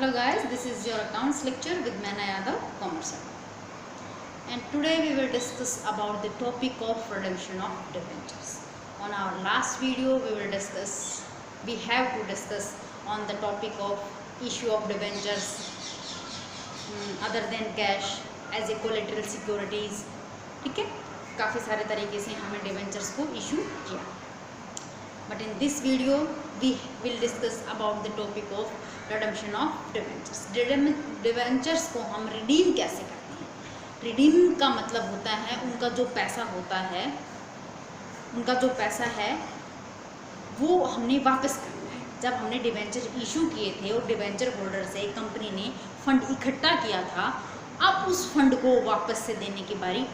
Hello guys, this is your accounts lecture with Maina Yadav, Commerce. And today we will discuss about the topic of redemption of debentures. On our last video we have to discuss on the topic of issue of debentures other than cash as a collateral securities. ठीक है, काफ़ी सारे तरीके से हमें debentures को issue किया. But in this video we will discuss about the topic of redemption of debentures. Debentures को हम रिडीम कैसे करते हैं. रिडीम का मतलब होता है उनका जो पैसा है वो हमने वापस करना है. जब हमने डिवेंचर इशू किए थे और डिवेंचर होल्डर से कंपनी ने फंड इकट्ठा किया था, अब उस फंड को वापस से देने की बारी.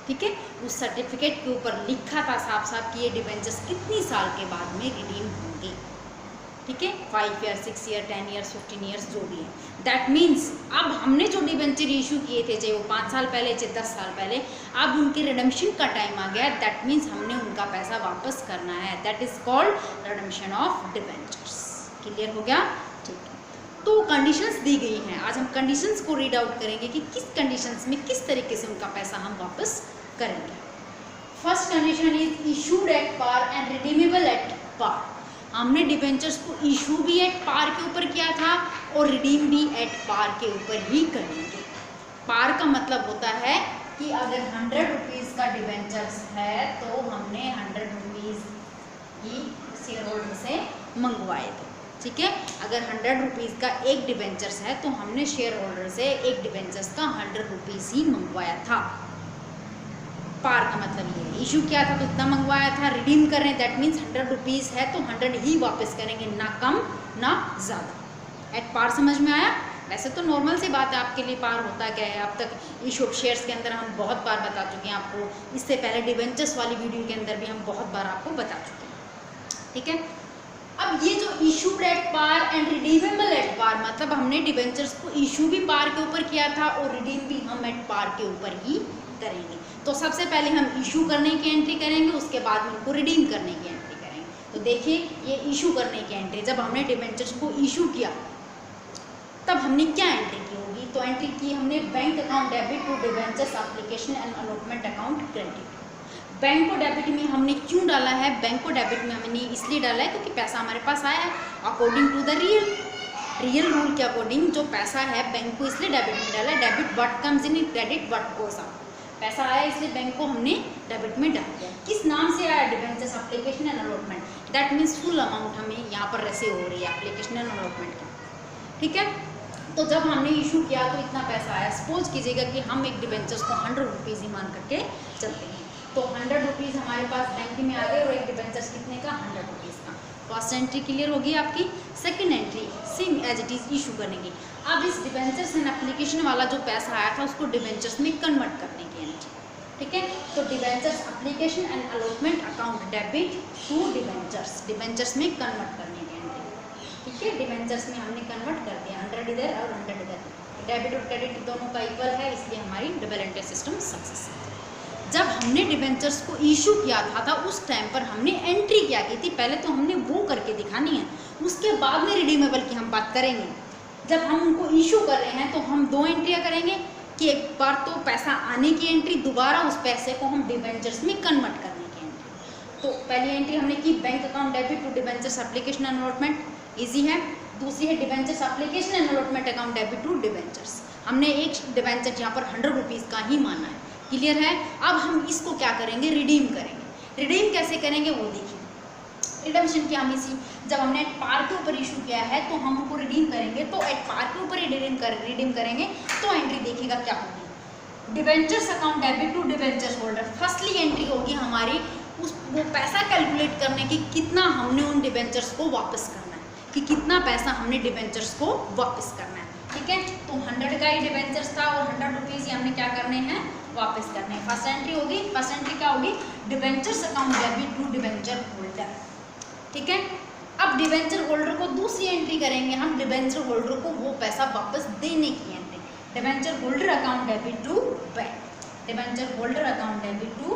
ठीक है, उस सर्टिफिकेट के ऊपर लिखा था साफ साफ कि ये डिवेंचर्स कितनी साल के बाद में रिडीम होंगे. ठीक है, 5 ईयर, 6 ईयर, 10 ईयर्स, 15 ईयर्स जो भी है. दैट मीन्स अब हमने जो डिवेंचर इशू किए थे, चाहे वो 5 साल पहले चाहे 10 साल पहले, अब उनके रिडम्पशन का टाइम आ गया. दैट मीन्स हमने उनका पैसा वापस करना है. That is called redemption of debentures. Clear हो गया? ठीक है, तो कंडीशंस दी गई हैं. आज हम कंडीशंस को रीड आउट करेंगे कि किस कंडीशंस में किस तरीके से उनका पैसा हम वापस करेंगे. First condition is issued at par and redeemable at par. हमने डिवेंचर्स को इशू भी एट पार के ऊपर किया था और रिडीम भी एट पार के ऊपर ही करेंगे. पार का मतलब होता है कि अगर 100 रुपीज़ का डिवेंचर्स है तो हमने 100 रुपीज़ ही शेयर होल्डर से मंगवाए थे. ठीक है, अगर 100 रुपीज़ का एक डिवेंचर्स है तो हमने शेयर होल्डर से एक डिवेंचर्स का 100 रुपीज़ ही मंगवाया था. पार का मतलब ये है, इशू किया था तो इतना मंगवाया था. रिडीम कर रहे हैं दैट मीन्स 100 रुपीज़ है तो 100 ही वापस करेंगे, ना कम ना ज़्यादा. एट पार समझ में आया? वैसे तो नॉर्मल सी बात है आपके लिए. पार होता क्या है, अब तक इशू ऑफ शेयर्स के अंदर हम बहुत बार बता चुके हैं आपको. इससे पहले डिवेंचर्स वाली वीडियो के अंदर भी हम बहुत बार आपको बता चुके हैं. ठीक है, अब ये जो issued at par and redeemable at par मतलब हमने डिवेंचर्स को इशू भी पार के ऊपर किया था और रिडीम भी हम एट पार के ऊपर ही करेंगे. तो सबसे पहले हम इशू करने की एंट्री करेंगे, उसके बाद में उनको रिडीम करने की एंट्री करेंगे. तो देखिए, ये इशू करने की एंट्री, जब हमने डिवेंचर्स को इशू किया तब हमने क्या एंट्री की होगी. तो एंट्री की हमने bank account debit to debentures application and allotment account credit. Bank को डेबिट में हमने क्यों डाला है? बैंक को डेबिट में हमने इसलिए डाला है क्योंकि पैसा हमारे पास आया है according to the real rule के अकॉर्डिंग. जो पैसा है बैंक को इसलिए डेबिट में डाला है. Debit what comes in, credit what goes out. पैसा आया इसलिए बैंक को हमने डेबिट में डाल दिया. किस नाम से आया? Debentures application and allotment. That means full amount हमें यहाँ पर रिसीव हो रही है एप्लीकेशन एंड अलॉटमेंट की. ठीक है, तो जब हमने इशू किया तो इतना पैसा आया. सपोज कीजिएगा कि हम एक डिवेंचर्स को 100 रुपीज़ ही मान करके चलते हैं. तो 100 रुपीज़ हमारे पास बैंक में आ गए और एक डिवेंचर्स कितने का? 100 रुपीज़ का. फर्स्ट एंट्री क्लियर होगी आपकी. Second entry same as it is issue करने की. अब इस डिवेंचर्स एंड एप्लीकेशन वाला जो पैसा आया था उसको डिवेंचर्स में कन्वर्ट करने की एंट्री. ठीक है, तो debentures application and allotment account debit to debentures में कन्वर्ट करने की एंट्री. ठीक है, डिवेंचर्स में हमने कन्वर्ट कर दिया. 100 इधर और 100 इधर. डेबिट और क्रेडिट दोनों का इक्वल है, इसलिए हमारी डबल एंट्री सिस्टम सक्सेस है. जब हमने डिवेंचर्स को इशू किया था उस टाइम पर हमने एंट्री क्या की थी? पहले तो हमने वो करके दिखानी है, उसके बाद में रिडीमेबल की हम बात करेंगे. जब हम उनको इशू कर रहे हैं तो हम 2 एंट्रियाँ करेंगे कि एक बार तो पैसा आने की एंट्री, दोबारा उस पैसे को हम डिवेंचर्स में कन्वर्ट करने की एंट्री. तो पहली एंट्री हमने की bank account debit to debentures application and allotment, easy है. दूसरी है debentures application and allotment account debit to debentures. हमने एक डिवेंचर यहाँ पर 100 रुपीज़ का ही माना है. क्लियर है? अब हम इसको क्या करेंगे? रिडीम करेंगे. रिडीम कैसे करेंगे वो देखिए. रिडम्पशन की हम इसी जब हमने एट पार के ऊपर इशू किया है तो हम उनको रिडीम करेंगे. तो एट पार के ऊपर रिडीम करेंगे तो एंट्री देखिएगा क्या होगी. Debentures account debit to debentures holder. Firstly entry होगी हमारी वो पैसा कैलकुलेट करने की, कितना हमने उन डिवेंचर्स को वापस करना है, कि कितना पैसा हमने डिवेंचर्स को वापस करना है. ठीक है, तो 100 का ही डिवेंचर्स था और 100 रुपीज़ हमने क्या करने हैं? वापस करने हैं. फर्स्ट एंट्री होगी. फर्स्ट एंट्री क्या होगी? Debentures account debit to debenture holder. ठीक है, अब डिवेंचर होल्डर को दूसरी एंट्री करेंगे हम. डिवेंचर होल्डर को वो पैसा वापस देने की entry. Debenture holder account debit to bank. Debenture holder account debit to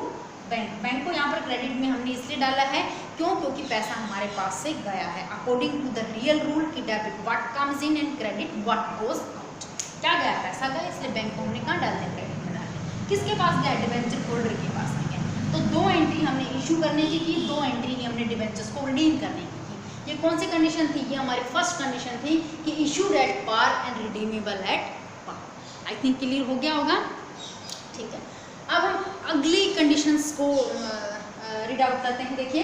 bank. Bank को यहाँ पर क्रेडिट में हमने इसलिए डाला है क्यों? क्योंकि पैसा हमारे पास से गया है। According to the real rule की debit what comes in and credit what goes out. क्या गया? पैसा गया, इसलिए बैंक को हमने कहाँ डालना है? क्रेडिट में डालना है। किसके पास गया? डिबेंचर होल्डर के पास में गया। तो 2 एंट्री हमने इशू करने की 2 एंट्री ही हमने डिबेंचर्स को रिडीम करने की। ये कौन सी कंडीशन थी? ये हमारी फर्स्ट कंडीशन थी कि issued at par and redeemable at par. I think clear हो गया होगा। ठीक है, अब हम अगली कंडीशंस को रीड आउट करते हैं। देखिए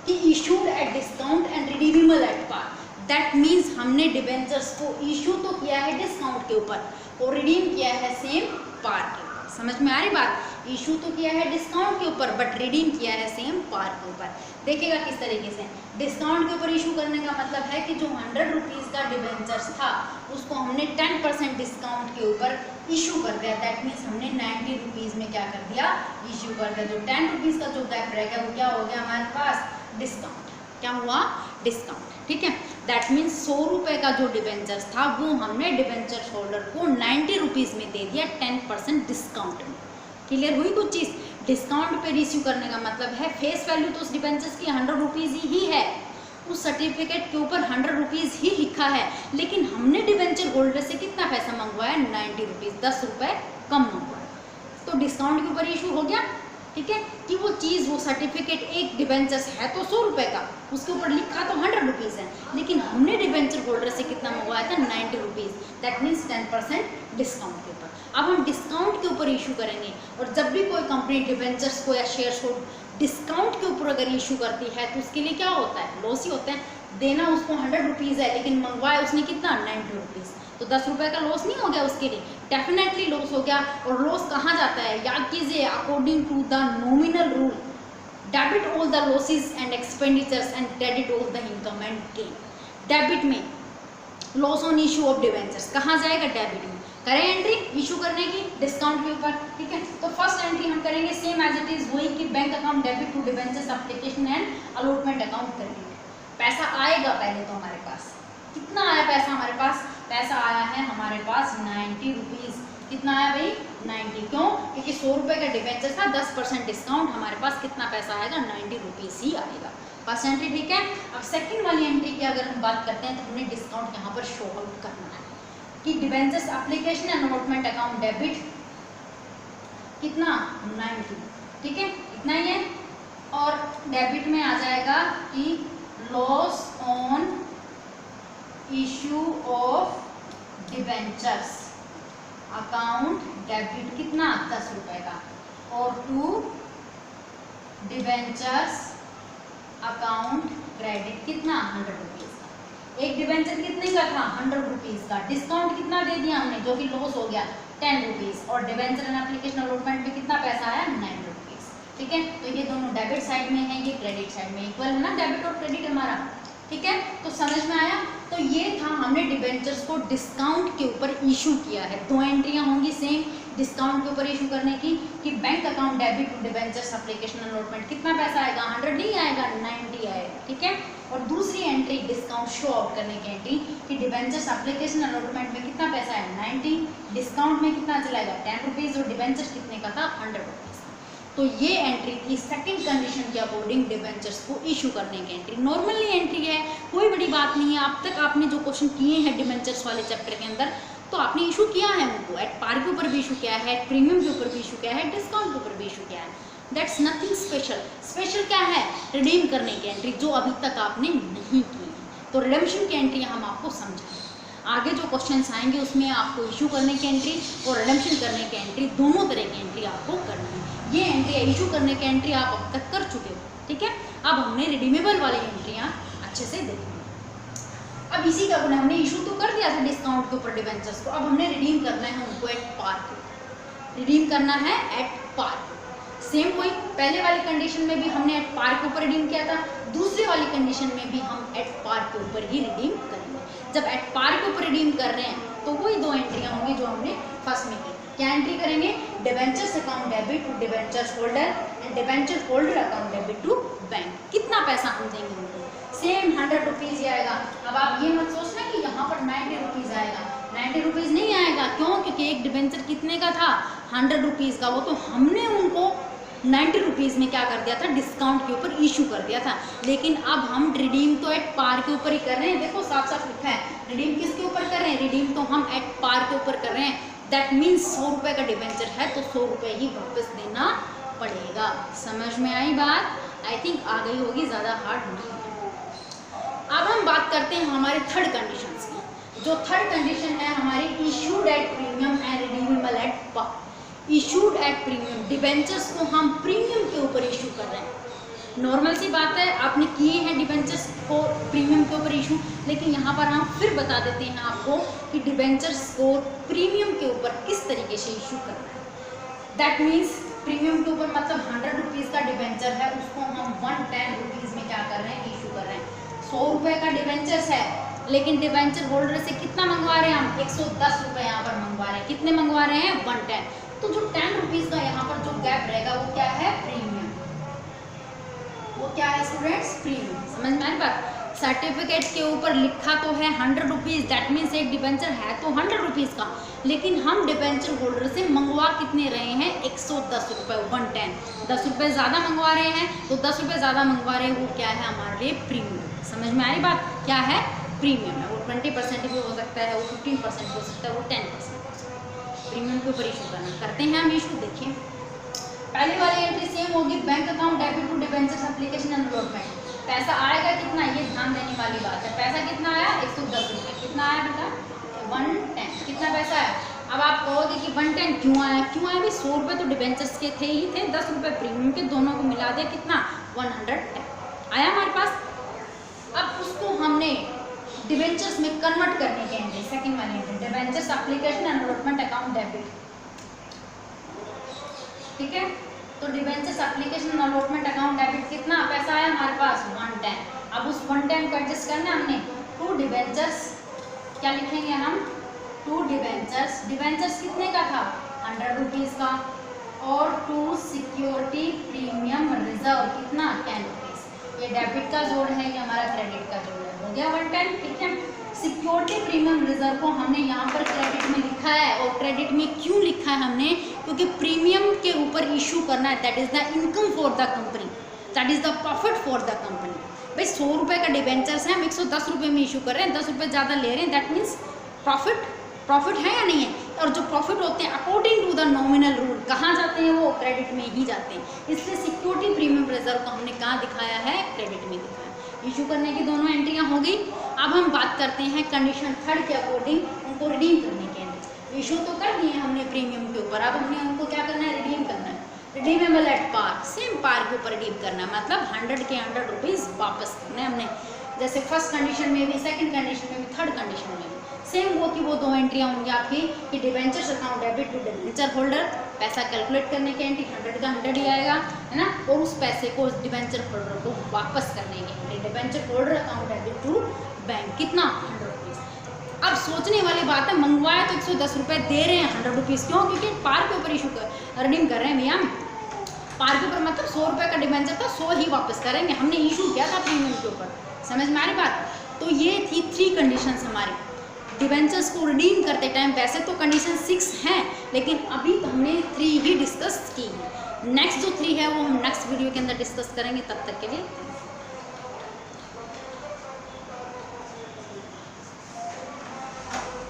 कि issued at discount and redeemable at par. That means हमने डिबेंचर्स को इशू तो किया है डिस्काउंट के ऊपर और रिडीम किया है सेम पार के ऊपर। समझ में आ रही बात? इशू तो किया है डिस्काउंट के ऊपर बट रिडीम किया है सेम पार के ऊपर। देखिएगा किस तरीके से। डिस्काउंट के ऊपर इशू करने का मतलब है कि जो 100 रुपीज़ का डिबेंचर्स था उसको हमने 10% डिस्काउंट के ऊपर इशू कर दिया। दैट मीन्स हमने 90 रुपीज़ में क्या कर दिया? इशू कर दिया। जो 10 रुपीज़ का जो गैप रह गया वो क्या हो गया हमारे पास? डिस्काउंट। क्या हुआ? डिस्काउंट। ठीक है, दैट मीन्स 100 रुपये का जो डिबेंचर्स था वो हमने डिबेंचर होल्डर को 90 रुपीज़ में दे दिया 10% डिस्काउंट में। क्लियर हुई कुछ चीज़? डिस्काउंट पे इश्यू करने का मतलब है फेस वैल्यू तो उस डिबेंचर्स की 100 रुपीज़ ही है, उस सर्टिफिकेट के ऊपर 100 रुपीज़ ही लिखा है, लेकिन हमने डिबेंचर होल्डर से कितना पैसा मंगवाया? 90 रुपीज़, 10 रुपये कम मंगवाया। तो डिस्काउंट के ऊपर इशू हो गया। ठीक है, कि वो चीज़ वो सर्टिफिकेट एक डिबेंचर्स है तो 100 रुपये का, उसके ऊपर लिखा तो 100 रुपीज़ है, लेकिन हमने डिबेंचर होल्डर से कितना मंगवाया था? 90 रुपीज़। दैट मीन्स 10% डिस्काउंट के ऊपर। अब हम डिस्काउंट के ऊपर इशू करेंगे और जब भी कोई कंपनी डिबेंचर्स को या शेयर्स को डिस्काउंट के ऊपर अगर इशू करती है तो उसके लिए क्या होता है? लॉस ही होता है। देना उसको 100 रुपीज़ है लेकिन मंगवाया उसने कितना? 90 रुपीज़। तो 10 रुपये का लॉस नहीं हो गया उसके लिए? डेफिनेटली लॉस हो गया। और लॉस कहाँ जाता है? याद कीजिए, according to the nominal rule debit all the losses and expenditures and credit all the income and gain. Debit में loss on issue of debentures कहाँ जाएगा? डेबिट में। करें एंट्री इशू करने की डिस्काउंट के ऊपर। ठीक है, तो फर्स्ट एंट्री हम करेंगे सेम एज इट इज वही कि bank account debit to debentures application and allotment account करेंगे। पैसा आएगा पहले तो हमारे पास। कितना आया पैसा हमारे पास? पैसा आया है हमारे पास 90 रुपीज़। कितना आया भाई? 90। क्यों? क्योंकि 100 रुपये का डिबेंचर था, 10% डिस्काउंट, हमारे पास कितना पैसा आएगा? 90 रुपीज़ ही आएगा। फर्स्ट एंट्री ठीक है। अब सेकंड वाली एंट्री की अगर हम बात करते हैं तो हमने डिस्काउंट यहाँ पर शो आउट करना है कि debentures application and allotment account debit कितना? 90। ठीक है, इतना ही है। और डेबिट में आ जाएगा कि loss on issue of debentures account debit कितना? 10 रुपये का। और टू डिबेंचर्स अकाउंट क्रेडिट कितना? 100 रुपीज़ का। एक डिबेंचर कितने का था? 100 रुपीज़ का। डिस्काउंट कितना दे दिया हमने जो कि लॉस हो गया? 10 रुपीज़। और डिबेंचर एंड एप्लीकेशन अलॉटमेंट में कितना पैसा आया? 9 रुपीज़। ठीक है, तो ये दोनों डेबिट साइड में है, ये क्रेडिट साइड में। इक्वल है ना डेबिट और क्रेडिट हमारा। ठीक है, तो समझ में आया? तो ये था हमने डिबेंचर्स को डिस्काउंट के ऊपर इशू किया है। 2 एंट्रियाँ होंगी सेम डिस्काउंट के ऊपर इशू करने की कि bank account debit to debentures application allotment कितना पैसा आएगा? 100 नहीं आएगा, 90 आएगा। ठीक है, और दूसरी एंट्री डिस्काउंट शो आउट करने की एंट्री कि डिबेंचर्स एप्लीकेशन अलॉटमेंट में कितना पैसा है? 90। डिस्काउंट में कितना चलाएगा? 10 रुपीज़। और डिबेंचर्स कितने का था? 100 रुपीज़। तो ये एंट्री थी सेकंड कंडीशन के अकॉर्डिंग डिबेंचर्स को इशू करने की एंट्री। नॉर्मली एंट्री है, कोई बड़ी बात नहीं है। अब तक आपने जो क्वेश्चन किए हैं डिबेंचर्स वाले चैप्टर के अंदर तो आपने इशू किया है उनको। एट पार के ऊपर भी इशू किया है, एट प्रीमियम के ऊपर भी इशू किया है, डिस्काउंट के ऊपर भी इशू किया है। That's nothing special. स्पेशल क्या है? रिडीम करने की एंट्री जो अभी तक आपने नहीं की है। तो रिडेम्पशन की एंट्री हम आपको समझाएंगे। आगे जो क्वेश्चंस आएंगे उसमें आपको इशू करने की एंट्री और रिडेम्पशन करने की एंट्री दोनों तरह की एंट्री आपको करनी है। ये एंट्री इशू करने की एंट्री आप अब तक कर चुके हो। ठीक है, अब हमने रिडीमेबल वाली एंट्रियाँ अच्छे से देखी। अब इसी का गुण हमने इशू तो कर दिया था डिस्काउंट के ऊपर डिबेंचर्स को, अब हमने रिडीम करना है उनको एट पार के। रिडीम करना है एट पार। सेम वही पहले वाली कंडीशन में भी हमने एट पार के ऊपर रिडीम किया था, दूसरी वाली कंडीशन में भी हम एट पार के ऊपर ही रिडीम करेंगे। जब एट पार के ऊपर रिडीम कर रहे हैं तो वही 2 एंट्रियाँ होंगी जो हमने फर्स्ट में की। क्या एंट्री करेंगे? Debentures account debit to debentures holder and debenture holder account debit to bank. कितना पैसा हम देंगे उनको? सेम 100 रुपीज़ ही आएगा। अब आप ये मत सोचना कि यहाँ पर 90 रुपीज़ आएगा। 90 रुपीज़ नहीं आएगा। क्यों? क्योंकि एक डिबेंचर कितने का था? 100 रुपीज़ का। वो तो हमने उनको 90 रुपीज़ में क्या कर दिया था, डिस्काउंट के ऊपर इशू कर दिया था। लेकिन अब हम रिडीम तो एट पार के ऊपर ही कर रहे हैं, देखो साफ साफ लिखा है, रिडीम किसके ऊपर कर रहे हैं, रिडीम तो हम एट पार के ऊपर कर रहे हैं। दैट मीन्स 100 रुपये का डिबेंचर है तो 100 रुपये ही वापस देना पड़ेगा। समझ में आई बात? आई थिंक आ गई होगी, ज़्यादा हार्ड नहीं है। अब हम बात करते हैं हमारे थर्ड कंडीशन की। जो थर्ड कंडीशन है हमारी, issued at premium and redeemable at par. Issued at premium, debentures को हम प्रीमियम के ऊपर इशू कर रहे हैं। नॉर्मल सी बात है, आपने किए हैं डिबेंचर्स को प्रीमियम के ऊपर इशू, लेकिन यहाँ पर हम फिर बता देते हैं आपको कि डिबेंचर्स को प्रीमियम के ऊपर किस तरीके से इशू करना है। दैट मीन्स प्रीमियम के ऊपर मतलब 100 रुपीज़ का डिबेंचर है, उसको हम 110 रुपीज़ में क्या कर रहे हैं, इशू कर रहे हैं। 100 रुपये का डिबेंचर्स है, लेकिन डिबेंचर होल्डर से कितना मंगवा रहे हैं हम, 110 रुपये यहाँ पर मंगवा रहे हैं। कितने मंगवा रहे हैं, 110। तो जो 10 रुपीज़ का यहाँ पर जो गैप रहेगा वो क्या है, प्रीमियम। वो क्या है स्टूडेंट्स, प्रीमियम। समझ में आई बात? सर्टिफिकेट के ऊपर लिखा तो है 100 रुपीज़, दैट मीन्स एक डिबेंचर है तो 100 रुपीज़ का, लेकिन हम डिबेंचर होल्डर से मंगवा कितने रहे हैं, 110 रुपये, 110। 10 रुपये ज़्यादा मंगवा रहे हैं, तो 10 रुपये ज़्यादा मंगवा रहे हैं, वो क्या है हमारे लिए, प्रीमियम। समझ में आई बात? क्या है, प्रीमियम है। वो 20% भी हो सकता है, वो 15% हो सकता है, वो 10% हो सकता है। प्रीमियम के ऊपर इशू करना, करते हैं हम इशू। देखिए पहली वाली एंट्री सेम होगी, bank account debit to debentures application and allotment. पैसा आएगा कितना, ये ध्यान देने वाली बात है। पैसा कितना आया, 110 रुपये। कितना आया बेटा, 110। कितना पैसा है? अब आप कहोगे कि 110 क्यों आया, क्यों आया भाई, 100 रुपये तो डिबेंचर्स के थे ही थे, 10 रुपये प्रीमियम के, दोनों को मिला दिया, कितना, 110 आया हमारे पास। अब उसको हमने डिबेंचर्स में कन्वर्ट करने के एंट्री, सेकंड वाली entry, debentures application and allotment account debit. ठीक है, तो debentures application allotment account debit कितना पैसा आया हमारे पास, 110। अब उस 110 को एडजस्ट करना हमने टू डिबेंचर्स, क्या लिखेंगे हम, टू डिबेंचर्स। डिबेंचर्स कितने का था, 100 रुपीज़ का, और टू सिक्योरिटी प्रीमियम रिजर्व कितना, 10 रुपीज़। ये डेबिट का जोड़ है, ये हमारा क्रेडिट का जोड़ है, हो गया 110। ठीक है, सिक्योरिटी प्रीमियम रिजर्व को हमने यहाँ पर क्रेडिट में लिखा है, और क्रेडिट में क्यों लिखा है हमने, क्योंकि प्रीमियम के ऊपर इशू करना है, that is the income for the company, that is the profit for the company. भाई 100 रुपये का डिबेंचर्स है, हम 110 रुपये में इशू कर रहे हैं, 10 रुपये ज़्यादा ले रहे हैं, दैट मीन्स प्रॉफिट है या नहीं है। और जो प्रॉफिट होते हैं according to the nominal rule कहाँ जाते हैं, वो क्रेडिट में ही जाते हैं। इसलिए सिक्योरिटी प्रीमियम रिजर्व को हमने कहाँ दिखाया है, क्रेडिट में दिखाया। इशू करने की दोनों एंट्रियाँ हो गई। अब हम बात करते हैं कंडीशन थर्ड के अकॉर्डिंग उनको रिडीम करने के एंट्री। इशू तो कर दिए हमने प्रीमियम के ऊपर, अब हमने उनको क्या करना है, रिडीम करना है। रिडीमेबल एट पार, सेम पार के ऊपर रिडीम करना है, मतलब 100 के 100 रुपीज़ वापस करने हमने। जैसे फर्स्ट कंडीशन में भी, सेकंड कंडीशन में भी, थर्ड कंडीशन में भी सेम वो की वो दो एंट्रियाँ होंगी आपकी कि debentures account debit to debenture holder, पैसा कैलकुलेट करने की एंट्री 100 का 100 ही आएगा, है ना, और उस पैसे को डिबेंचर होल्डर को वापस करने की entry, debenture holder account debit to bank, कितना, 100 रुपीज़। अब सोचने वाली बात है, मंगवाए तो 110 रुपये दे रहे हैं, 100 रुपीज़ क्यों, क्योंकि पार के ऊपर इशू कर रिडीम कर रहे हैं भैया। पार के ऊपर मतलब 100 रुपये का डिबेंचर था, 100 ही वापस करेंगे, हमने इशू किया था प्रीमियम के ऊपर। समझ में आ रही बात? तो ये थी 3 कंडीशंस हमारी डिबेंचर्स को रिडीम करते टाइम। वैसे तो कंडीशन 6 हैं, लेकिन अभी तो हमने 3 ही डिस्कस की है। नेक्स्ट जो 3 है वो हम नेक्स्ट वीडियो के अंदर डिस्कस करेंगे। तब तक के लिए